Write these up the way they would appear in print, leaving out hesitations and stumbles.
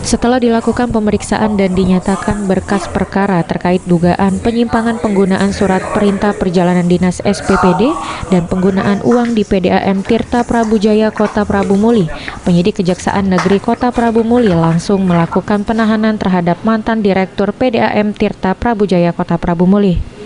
Setelah dilakukan pemeriksaan dan dinyatakan berkas perkara terkait dugaan penyimpangan penggunaan surat perintah perjalanan dinas SPPD dan penggunaan uang di PDAM Tirta Prabujaya Kota Prabu Muli, penyidik Kejaksaan Negeri Kota Prabu Muli langsung melakukan penahanan terhadap mantan Direktur PDAM Tirta Prabujaya Kota Prabu Muli.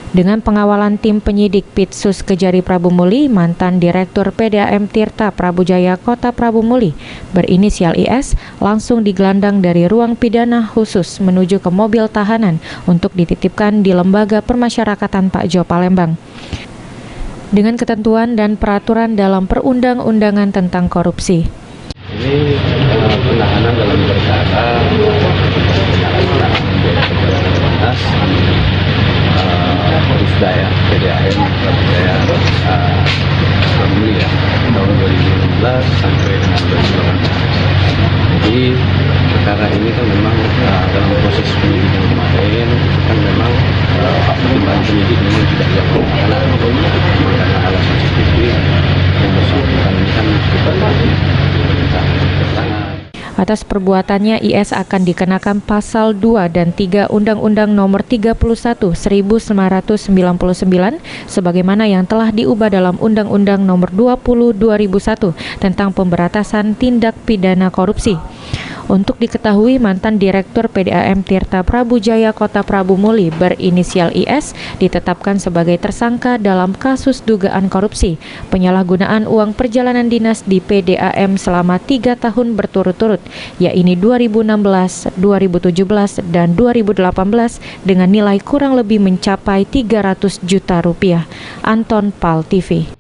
Dengan pengawalan tim penyidik Pitsus Kejari Prabu Muli, mantan Direktur PDAM Tirta Prabujaya Kota Prabu Muli berinisial IS langsung digelandang dari ruang pidana khusus menuju ke mobil tahanan untuk dititipkan di Lembaga Permasyarakatan Pak Jo Palembang. Dengan ketentuan dan peraturan dalam perundang-undangan tentang korupsi. Ini penahanan dalam perkara Pusda ya, PDAM Prabujaya Muli ya, tahun 2016 sampai dengan 2018. Jadi perkara ini kan memang dalam proses penyidikan kemarin kan memang pertimbangan penyidik memang tidak dilakukan karena alasan spesifik yang bersangkutan ini kan kita diminta keterangan. Atas perbuatannya, IS akan dikenakan pasal 2 dan 3 Undang-Undang Nomor 31 1999 sebagaimana yang telah diubah dalam Undang-Undang Nomor 20 2001 tentang pemberantasan tindak pidana korupsi. Untuk diketahui, mantan Direktur PDAM Tirta Prabujaya Kota Prabu Muli berinisial IS ditetapkan sebagai tersangka dalam kasus dugaan korupsi penyalahgunaan uang perjalanan dinas di PDAM selama 3 tahun berturut-turut, yaitu 2016, 2017, dan 2018 dengan nilai kurang lebih mencapai 300 juta rupiah. Anton Pal TV.